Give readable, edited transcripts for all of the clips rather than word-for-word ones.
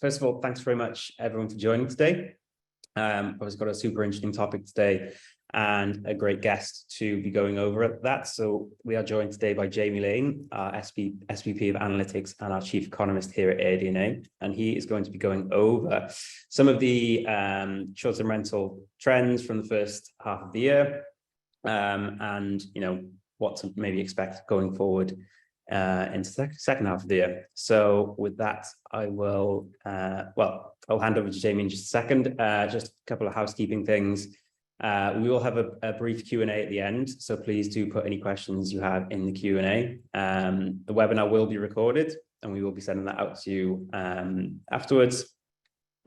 first of all, thanks very much, everyone, for joining today. I've got a super interesting topic today and a great guest to be going over that. So we are joined today by Jamie Lane, our SVP of Analytics and our Chief Economist here at AirDNA. And he is going to be going over some of the short-term rental trends from the first half of the year and, what to maybe expect going forward into the second half of the year. So with that, I will, I'll hand over to Jamie in just a second. Just a couple of housekeeping things. We will have a brief Q&A at the end, so please do put any questions you have in the Q&A. The webinar will be recorded and we will be sending that out to you afterwards.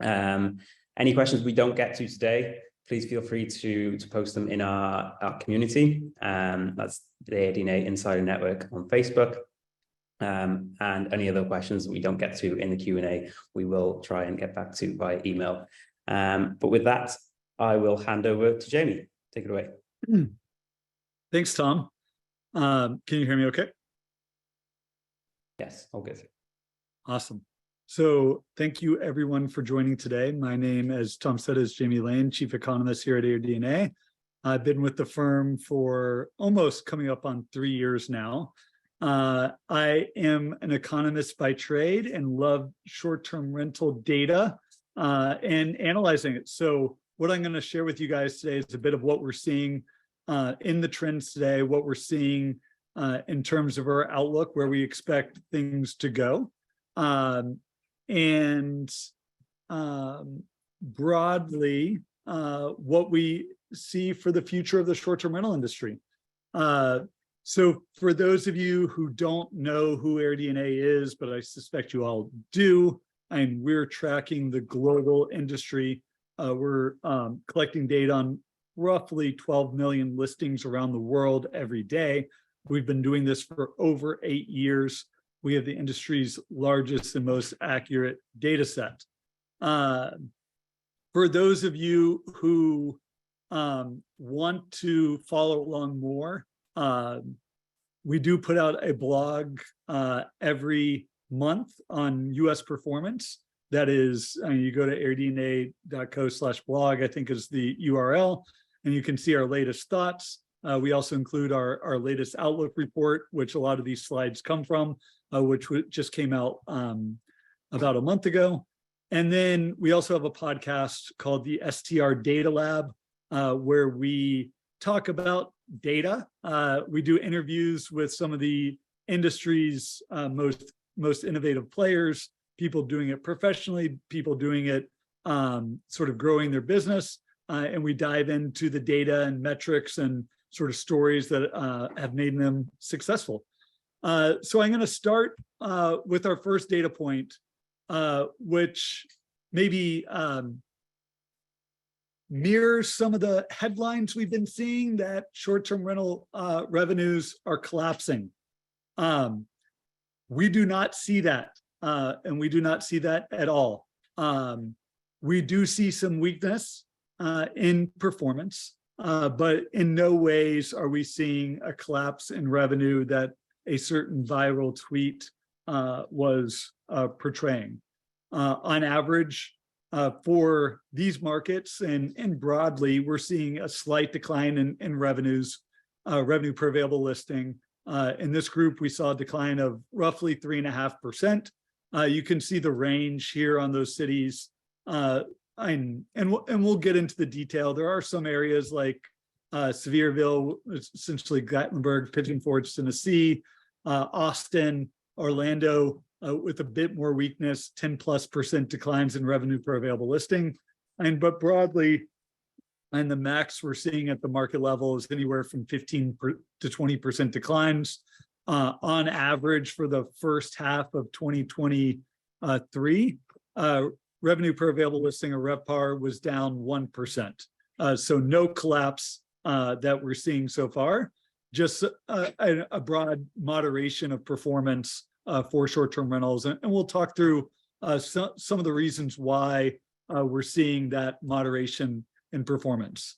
Any questions we don't get to today, please feel free to post them in our community. That's the AirDNA Insider Network on Facebook. And any other questions that we don't get to in the Q&A, we will try and get back to by email. But with that, I will hand over to Jamie. Take it away. Thanks, Tom. Can you hear me okay? Yes, all good. Awesome. So thank you everyone for joining today. My name, as Tom said, is Jamie Lane, Chief Economist here at AirDNA. I've been with the firm for almost coming up on 3 years now. I am an economist by trade and love short-term rental data and analyzing it. So what I'm going to share with you guys today is a bit of what we're seeing in the trends today, what we're seeing in terms of our outlook, where we expect things to go, and broadly, what we see for the future of the short-term rental industry. So for those of you who don't know who AirDNA is, but I suspect you all do, and we're tracking the global industry. We're collecting data on roughly 12 million listings around the world every day. We've been doing this for over 8 years. We have the industry's largest and most accurate data set. For those of you who want to follow along more, we do put out a blog every month on US performance. That is, you go to airdna.co/blog, I think is the URL, and you can see our latest thoughts. We also include our latest Outlook report, which a lot of these slides come from, which just came out about a month ago. And then we also have a podcast called the STR Data Lab, where we talk about data. We do interviews with some of the industry's most innovative players, people doing it professionally, people doing it sort of growing their business. And we dive into the data and metrics and sort of stories that have made them successful. So I'm going to start with our first data point, which maybe mirrors some of the headlines we've been seeing that short-term rental revenues are collapsing. We do not see that, and we do not see that at all. We do see some weakness in performance, but in no ways are we seeing a collapse in revenue that a certain viral tweet was portraying. On average, for these markets and broadly, we're seeing a slight decline in revenues, revenue per available listing. In this group, we saw a decline of roughly 3.5%. You can see the range here on those cities, and we'll get into the detail. There are some areas like Sevierville, essentially Gatlinburg, Pigeon Forge, Tennessee, Austin, Orlando, with a bit more weakness, 10+% declines in revenue per available listing. But broadly, and the max we're seeing at the market level is anywhere from 15 to 20% declines. On average for the first half of 2023, revenue per available listing, or RevPAR, was down 1%. So no collapse that we're seeing so far, just a broad moderation of performance for short-term rentals. And we'll talk through some of the reasons why we're seeing that moderation in performance.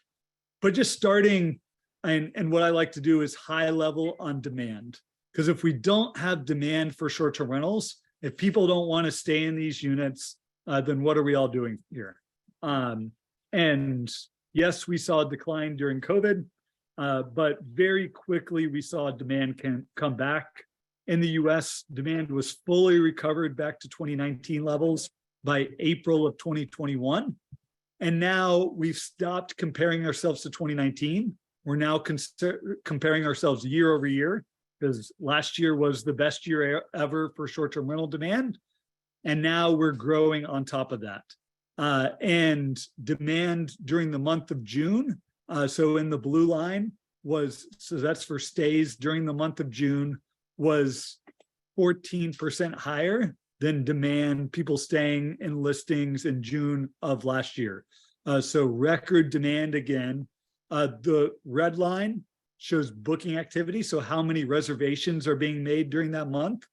But just starting, and what I like to do is high level on demand. Because if we don't have demand for short-term rentals, if people don't want to stay in these units, then what are we all doing here? And yes, we saw a decline during COVID, but very quickly we saw demand can come back. In the US, demand was fully recovered back to 2019 levels by April of 2021. And now we've stopped comparing ourselves to 2019. We're now comparing ourselves year over year, because last year was the best year ever for short-term rental demand. And now we're growing on top of that. And demand during the month of June, so in the blue line so that's for stays during the month of June, was 14% higher than demand, people staying in listings in June of last year. So record demand again. The red line shows booking activity, so how many reservations are being made during that month.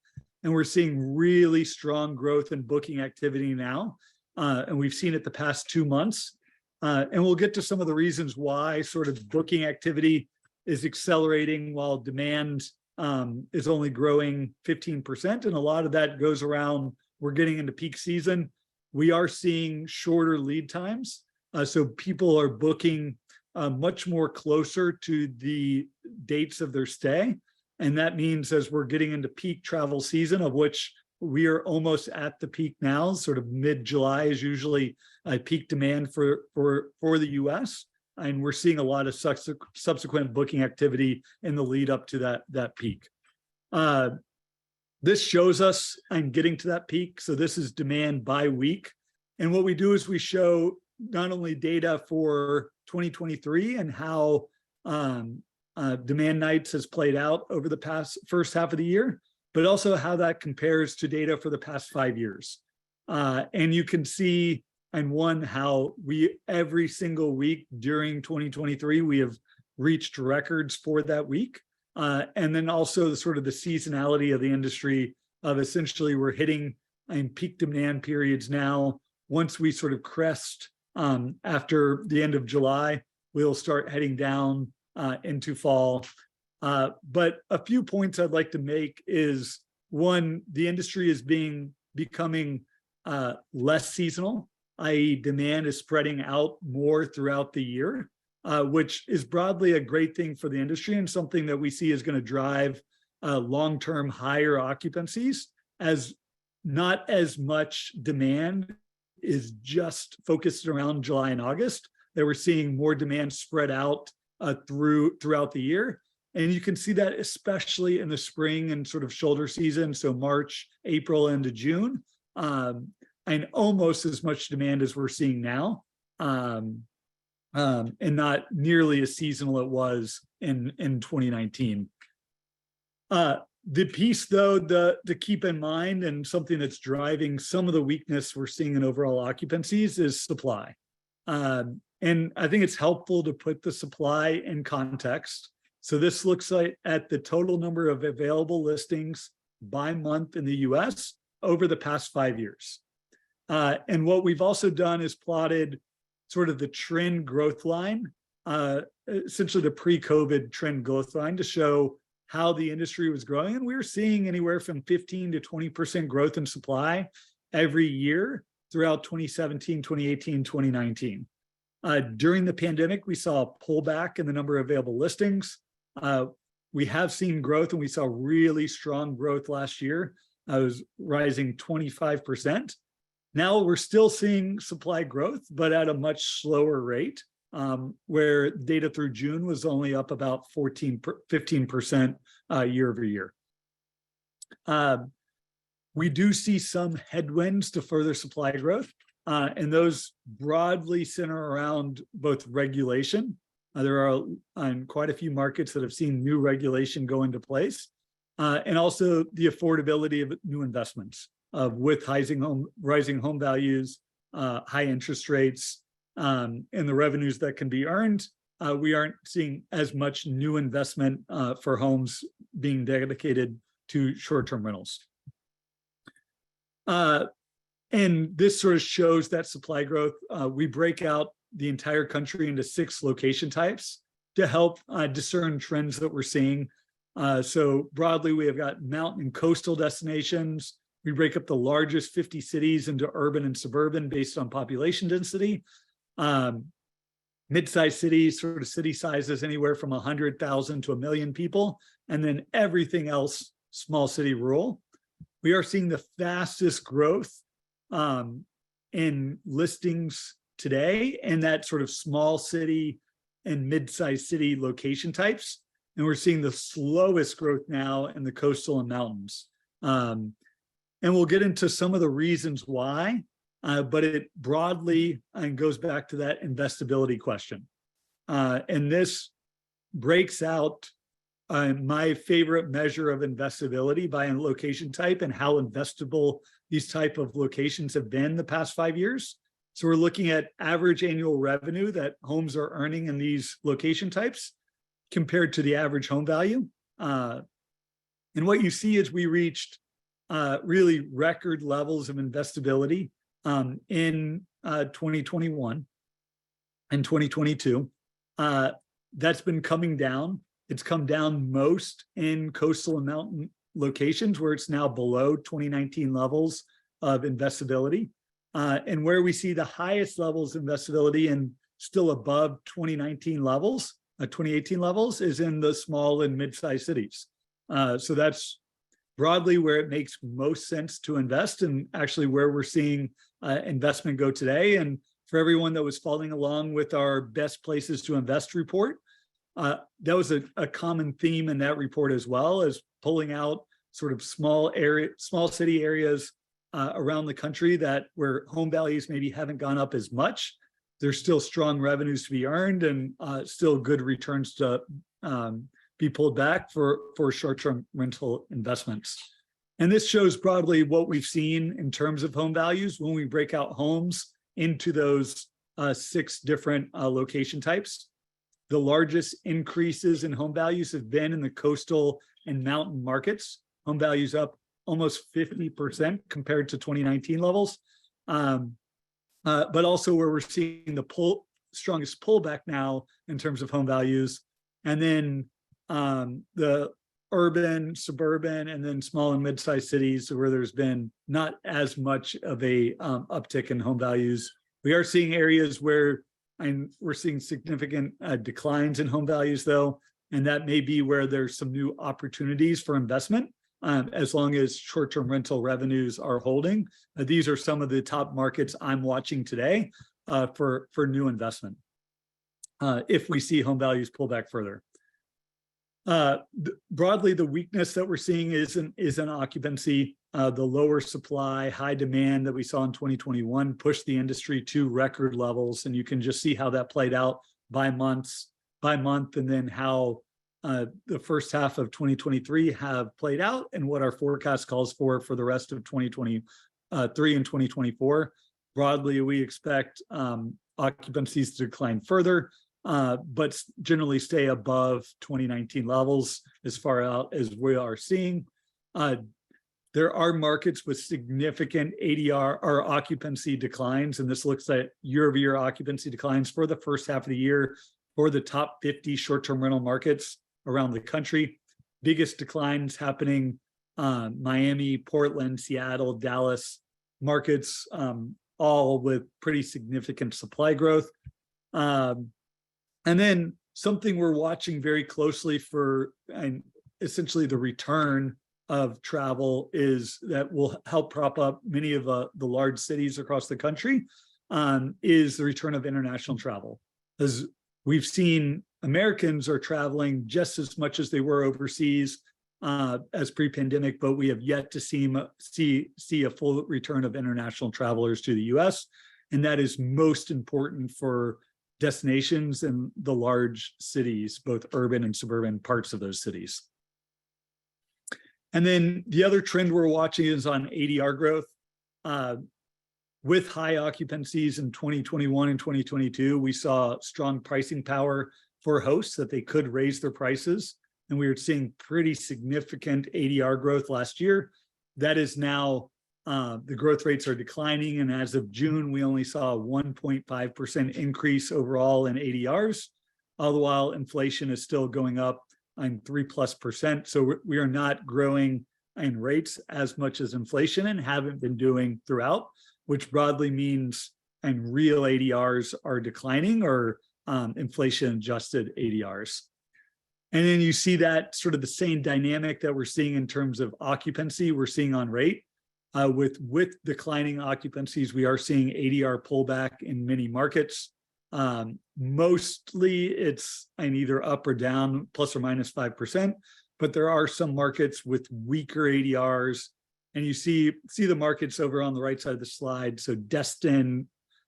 And we're seeing really strong growth in booking activity now. And we've seen it the past 2 months. And we'll get to some of the reasons why sort of booking activity is accelerating while demand is only growing 15%. And a lot of that goes around, we're getting into peak season. We are seeing shorter lead times. So people are booking much more closer to the dates of their stay. And that means as we're getting into peak travel season, of which we are almost at the peak now, sort of mid-July is usually a peak demand for the US. And we're seeing a lot of subsequent booking activity in the lead up to that peak. This shows us I'm getting to that peak. So this is demand by week. And what we do is we show not only data for 2023 and how demand nights has played out over the first half of the year, but also how that compares to data for the past 5 years. And you can see, and one, how every single week during 2023, we have reached records for that week. And then also the sort of the seasonality of the industry of essentially we're hitting in peak demand periods now. Once we sort of crest after the end of July, we'll start heading down into fall. But a few points I'd like to make is, one, the industry is becoming less seasonal, i.e. demand is spreading out more throughout the year, which is broadly a great thing for the industry and something that we see is going to drive long-term higher occupancies, as not as much demand is just focused around July and August, that we're seeing more demand spread out throughout the year. And you can see that especially in the spring and sort of shoulder season, so March, April into June, and almost as much demand as we're seeing now, and not nearly as seasonal it was in 2019. The piece, though, to keep in mind, and something that's driving some of the weakness we're seeing in overall occupancies, is supply. And I think it's helpful to put the supply in context. So this looks at the total number of available listings by month in the US over the past 5 years. And what we've also done is plotted sort of the trend growth line, essentially the pre-COVID trend growth line, to show how the industry was growing. And we were seeing anywhere from 15 to 20% growth in supply every year throughout 2017, 2018, 2019. During the pandemic, we saw a pullback in the number of available listings. We have seen growth, and we saw really strong growth last year. It was rising 25%. Now we're still seeing supply growth, but at a much slower rate, where data through June was only up about 15% year over year. We do see some headwinds to further supply growth, and those broadly center around both regulation. There are quite a few markets that have seen new regulation go into place, and also the affordability of new investments. With rising home values, high interest rates, and the revenues that can be earned, we aren't seeing as much new investment for homes being dedicated to short-term rentals. And this sort of shows that supply growth. We break out the entire country into 6 location types to help discern trends that we're seeing. So broadly, we have got mountain and coastal destinations, We break up the largest 50 cities into urban and suburban based on population density. Mid-sized cities, sort of city sizes anywhere from 100,000 to 1 million people, and then everything else, small city, rural. We are seeing the fastest growth in listings today in that sort of small city and mid-sized city location types. And we're seeing the slowest growth now in the coastal and mountains. And we'll get into some of the reasons why, but it broadly goes back to that investability question. And this breaks out my favorite measure of investability by a location type and how investable these type of locations have been the past 5 years. So we're looking at average annual revenue that homes are earning in these location types compared to the average home value. And what you see is we reached really record levels of investability in 2021 and 2022. That's been coming down. It's come down most in coastal and mountain locations where it's now below 2019 levels of investability. And where we see the highest levels of investability and still above 2019 levels, 2018 levels, is in the small and mid-sized cities. So that's broadly where it makes most sense to invest, and actually where we're seeing investment go today. And for everyone that was following along with our best places to invest report, that was a common theme in that report as well, as pulling out sort of small city areas around the country that where home values maybe haven't gone up as much. There's still strong revenues to be earned and still good returns to be pulled back for short-term rental investments. And this shows broadly what we've seen in terms of home values when we break out homes into those 6 different location types. The largest increases in home values have been in the coastal and mountain markets. Home values up almost 50% compared to 2019 levels. But also where we're seeing the strongest pullback now in terms of home values. And then the urban, suburban, and then small and mid-sized cities where there's been not as much of a uptick in home values. We are seeing areas where we're seeing significant declines in home values though, and that may be where there's some new opportunities for investment as long as short-term rental revenues are holding. These are some of the top markets I'm watching today for new investment if we see home values pull back further. Broadly, the weakness that we're seeing is an occupancy. The lower supply, high demand that we saw in 2021 pushed the industry to record levels, and you can just see how that played out by month, and then how the first half of 2023 have played out, and what our forecast calls for the rest of 2023 and 2024. Broadly, we expect occupancies to decline further, but generally stay above 2019 levels as far out as we are seeing. There are markets with significant ADR or occupancy declines, and this looks at year-over-year occupancy declines for the first half of the year for the top 50 short-term rental markets around the country. Biggest declines happening Miami, Portland, Seattle, Dallas markets, all with pretty significant supply growth. And then something we're watching very closely for, and essentially the return of travel, is that will help prop up many of the large cities across the country, is the return of international travel. As we've seen, Americans are traveling just as much as they were overseas as pre-pandemic, but we have yet to see a full return of international travelers to the US. And that is most important for destinations in the large cities, both urban and suburban parts of those cities. And then the other trend we're watching is on ADR growth. With high occupancies in 2021 and 2022, we saw strong pricing power for hosts that they could raise their prices. And we were seeing pretty significant ADR growth last year. That is now, the growth rates are declining. And as of June, we only saw a 1.5% increase overall in ADRs, all the while inflation is still going up on 3+%. So we are not growing and rates as much as inflation and haven't been doing throughout, which broadly means and real ADRs are declining or inflation adjusted ADRs. And then you see that sort of the same dynamic that we're seeing in terms of occupancy, we're seeing on rate. With declining occupancies, we are seeing ADR pullback in many markets. Mostly it's either up or down, plus or minus 5%, but there are some markets with weaker ADRs. And you see the markets over on the right side of the slide. So Destin,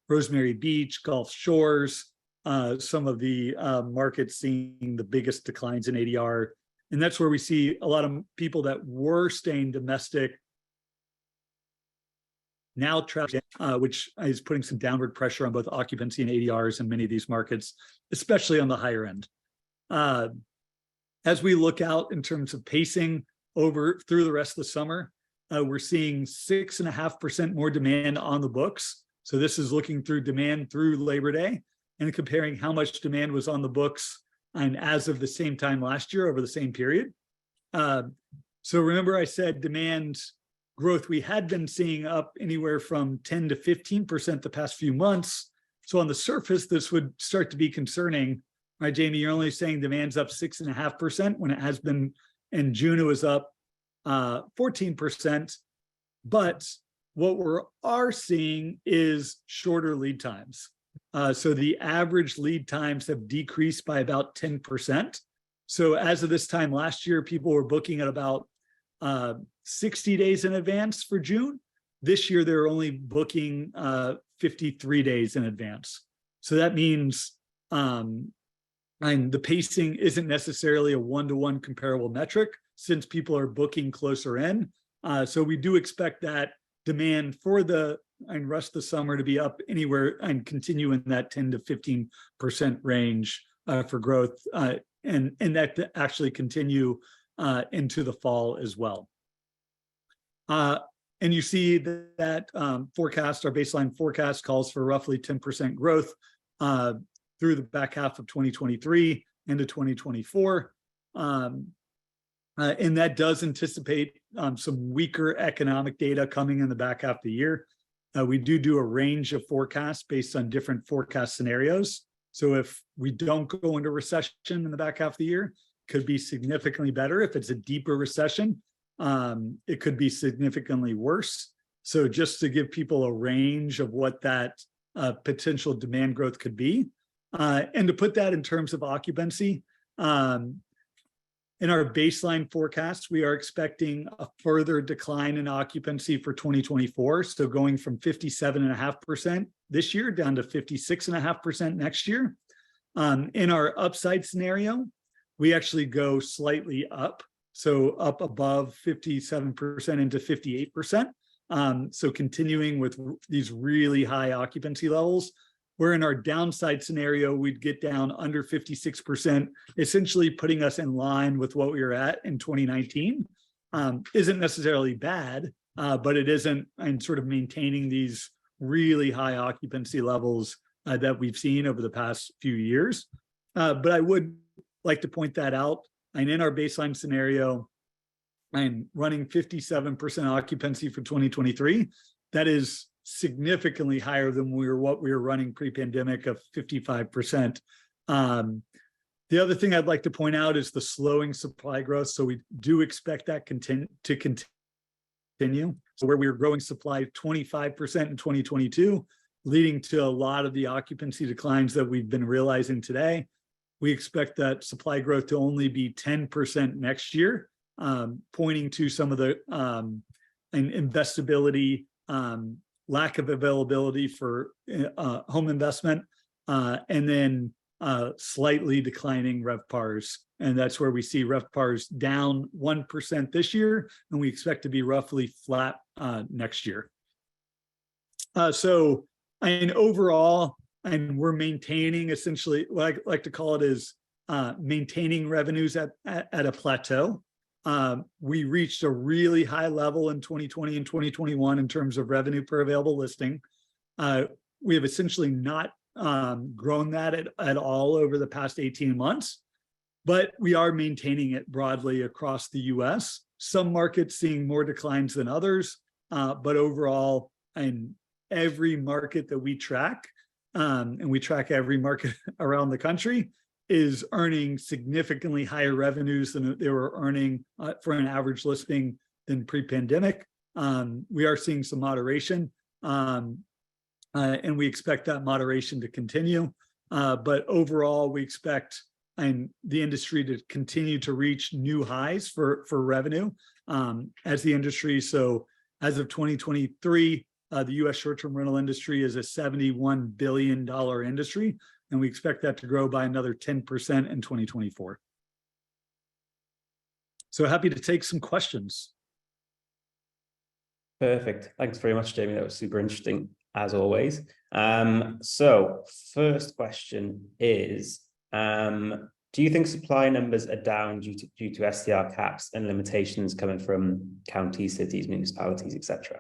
Rosemary Beach, Gulf Shores, some of the markets seeing the biggest declines in ADR. And that's where we see a lot of people that were staying domestic now traveling, which is putting some downward pressure on both occupancy and ADRs in many of these markets, especially on the higher end. As we look out in terms of pacing over through the rest of the summer, we're seeing 6.5% more demand on the books. So this is looking through demand through Labor Day and comparing how much demand was on the books and as of the same time last year over the same period. So remember I said demand growth we had been seeing up anywhere from 10 to 15% the past few months. So on the surface, this would start to be concerning, right, Jamie? You're only saying demand's up 6.5% when it has been in June, it was up 14%. But what we are seeing is shorter lead times. So the average lead times have decreased by about 10%. So as of this time last year, people were booking at about 60 days in advance for June. This year, they're only booking 53 days in advance. So that means and the pacing isn't necessarily a one-to-one comparable metric since people are booking closer in. So we do expect that demand for the rest of the summer to be up anywhere and continue in that 10 to 15% range for growth, and that to actually continue into the fall as well. And you see that forecast, our baseline forecast calls for roughly 10% growth through the back half of 2023 into 2024. And that does anticipate some weaker economic data coming in the back half of the year. We do a range of forecasts based on different forecast scenarios. So if we don't go into recession in the back half of the year, it could be significantly better. If it's a deeper recession, it could be significantly worse. So just to give people a range of what that potential demand growth could be. And to put that in terms of occupancy, in our baseline forecast, we are expecting a further decline in occupancy for 2024. So going from 57.5% this year down to 56.5% next year. In our upside scenario, we actually go slightly up. So up above 57% into 58%. So continuing with these really high occupancy levels, where in our downside scenario, we'd get down under 56%, essentially putting us in line with what we were at in 2019. Isn't necessarily bad, but it isn't, and sort of maintaining these really high occupancy levels that we've seen over the past few years. But I would like to point that out. And in our baseline scenario, I'm running 57% occupancy for 2023. That is significantly higher than what we were running pre-pandemic of 55%. The other thing I'd like to point out is the slowing supply growth. So we do expect that to continue. So where we were growing supply 25% in 2022, leading to a lot of the occupancy declines that we've been realizing today, we expect that supply growth to only be 10% next year, pointing to some of the investability, lack of availability for home investment, and then slightly declining RevPARs. And that's where we see RevPARs down 1% this year, and we expect to be roughly flat next year. So, and overall, and we're maintaining essentially what I like to call it is maintaining revenues at a plateau. We reached a really high level in 2020 and 2021 in terms of revenue per available listing. We have essentially not grown that at all over the past 18 months. but we are maintaining it broadly across the US. Some markets seeing more declines than others, but overall, in every market that we track, and we track every market around the country, is earning significantly higher revenues than they were earning for an average listing than pre-pandemic. We are seeing some moderation, and we expect that moderation to continue. But overall, we expect the industry to continue to reach new highs for revenue as the industry. So as of 2023, the US short-term rental industry is a $71 billion industry, and we expect that to grow by another 10% in 2024. So happy to take some questions. Perfect. Thanks very much, Jamie. That was super interesting, as always. So first question is, do you think supply numbers are down due to STR caps and limitations coming from counties, cities, municipalities, etc.?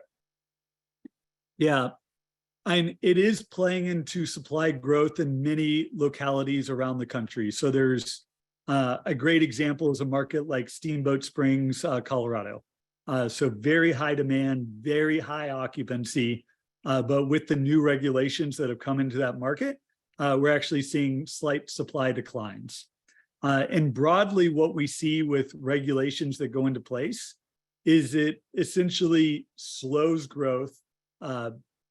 Yeah, and it is playing into supply growth in many localities around the country. So there's a great example is a market like Steamboat Springs, Colorado. So very high demand, very high occupancy, but with the new regulations that have come into that market, we're actually seeing slight supply declines. And broadly, what we see with regulations that go into place is it essentially slows growth,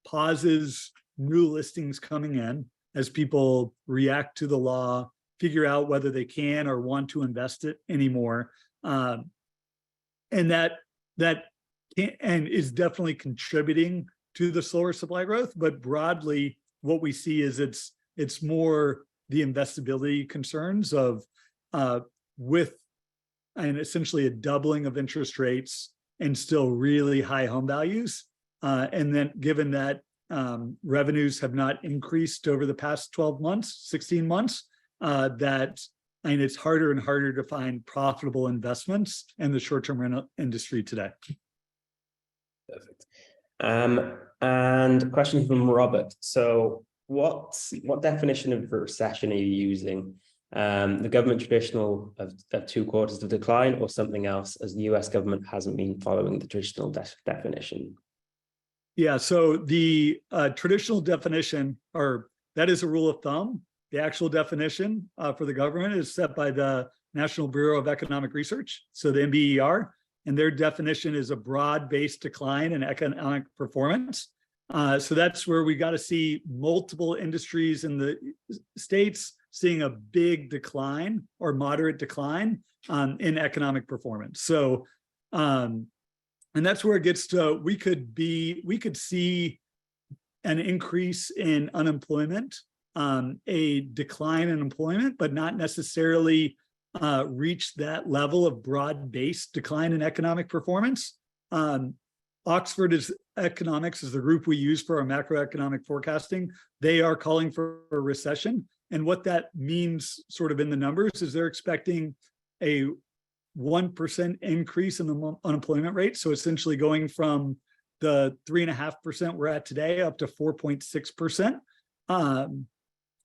pauses new listings coming in as people react to the law, figure out whether they can or want to invest it anymore. And that is definitely contributing to the slower supply growth. But broadly, what we see is it's more the investability concerns of with essentially a doubling of interest rates and still really high home values. And then given that revenues have not increased over the past 12 months, 16 months, it's harder and harder to find profitable investments in the short-term rental industry today. Perfect. And a question from Robert. So what definition of recession are you using? The government traditional of 2 quarters of decline or something else, as the US government hasn't been following the traditional definition? Yeah, so the traditional definition, or that is a rule of thumb. The actual definition for the government is set by the National Bureau of Economic Research, so the NBER, and their definition is a broad-based decline in economic performance. So that's where we got to see multiple industries in the states seeing a big decline or moderate decline in economic performance. So, and that's where it gets to, we could see an increase in unemployment, a decline in employment, but not necessarily reach that level of broad-based decline in economic performance. Oxford Economics is the group we use for our macroeconomic forecasting. They are calling for a recession. And what that means sort of in the numbers is they're expecting a 1% increase in the unemployment rate. So essentially going from the 3.5% we're at today up to 4.6%,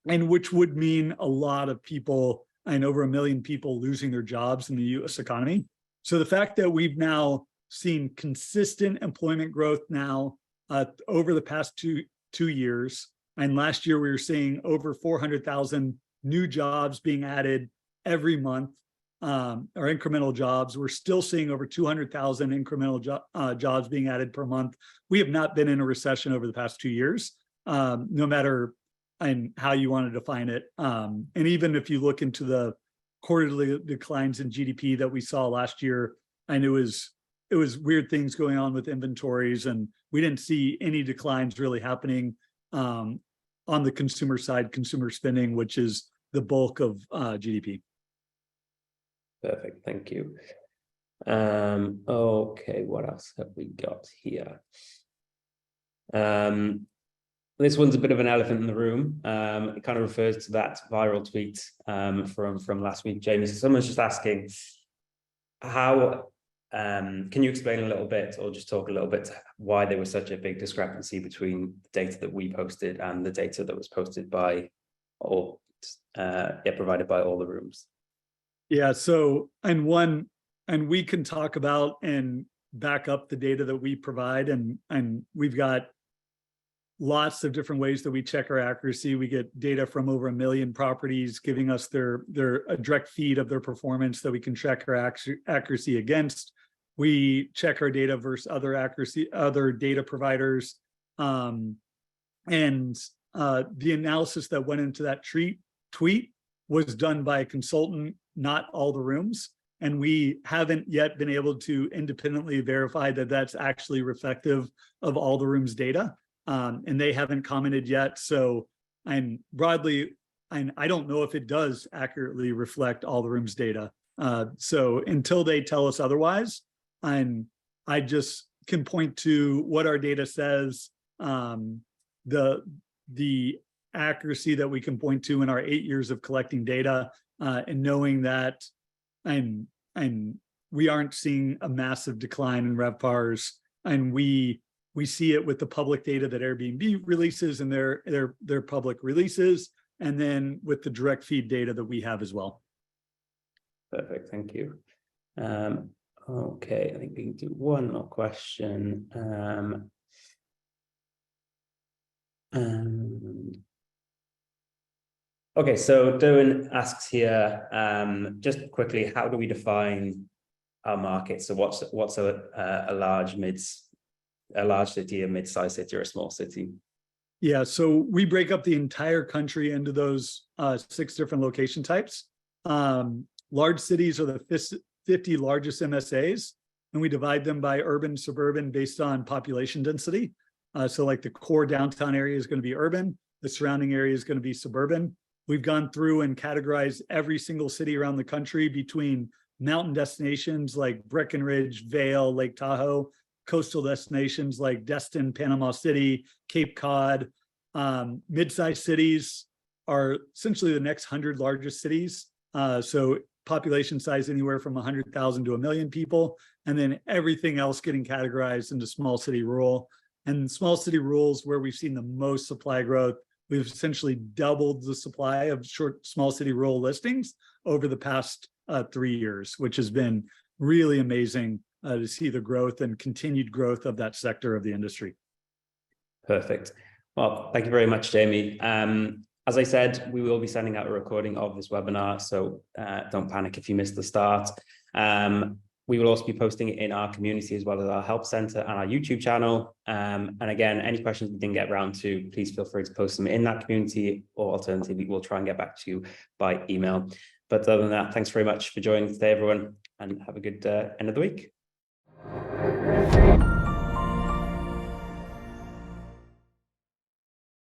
and which would mean a lot of people, and over 1 million people losing their jobs in the US economy. So the fact that we've now seen consistent employment growth now over the past two years, and last year we were seeing over 400,000 new jobs being added every month, or incremental jobs. We're still seeing over 200,000 incremental jobs being added per month. We have not been in a recession over the past 2 years, no matter how you want to define it. And even if you look into the quarterly declines in GDP that we saw last year, and it was weird things going on with inventories, and we didn't see any declines really happening on the consumer side, consumer spending, which is the bulk of GDP. Perfect, thank you. Okay, what else have we got here? This one's a bit of an elephant in the room. It kind of refers to that viral tweet from last week, Jamie. So someone's just asking, how can you explain a little bit, or just talk a little bit to why there was such a big discrepancy between the data that we posted and the data that was posted by, or provided by all the rooms? Yeah, so, and we can talk about and back up the data that we provide, and we've got lots of different ways that we check our accuracy. We get data from over 1 million properties giving us a direct feed of their performance that we can check our accuracy against. We check our data versus other data providers. And the analysis that went into that tweet was done by a consultant, not all the rooms. And we haven't yet been able to independently verify that that's actually reflective of all the rooms data. And they haven't commented yet. So I don't know if it does accurately reflect all the rooms data. So until they tell us otherwise, I just can point to what our data says, the accuracy that we can point to in our 8 years of collecting data, and knowing that and we aren't seeing a massive decline in RevPARs, and we see it with the public data that Airbnb releases and their public releases, and then with the direct feed data that we have as well. Perfect, thank you. Okay, I think we can do one more question. Okay, so Derwin asks here, just quickly, how do we define our market? So what's a large city, a mid-sized city, or a small city? Yeah, so we break up the entire country into those 6 different location types. Large cities are the 50 largest MSAs, and we divide them by urban, suburban based on population density. So like the core downtown area is going to be urban, the surrounding area is going to be suburban. We've gone through and categorized every single city around the country between mountain destinations like Breckenridge, Vail, Lake Tahoe, coastal destinations like Destin, Panama City, Cape Cod. Mid-sized cities are essentially the next 100 largest cities. So population size anywhere from 100,000 to 1 million people, and then everything else getting categorized into small city rural. And small city rurals, where we've seen the most supply growth, we've essentially doubled the supply of small city rural listings over the past 3 years, which has been really amazing to see the growth and continued growth of that sector of the industry. Perfect. Well, thank you very much, Jamie. As I said, we will be sending out a recording of this webinar, so don't panic if you missed the start. We will also be posting it in our community as well as our help center and our YouTube channel. And again, any questions we didn't get around to, please feel free to post them in that community, or alternatively, we'll try and get back to you by email. But other than that, thanks very much for joining today, everyone, and have a good end of the week.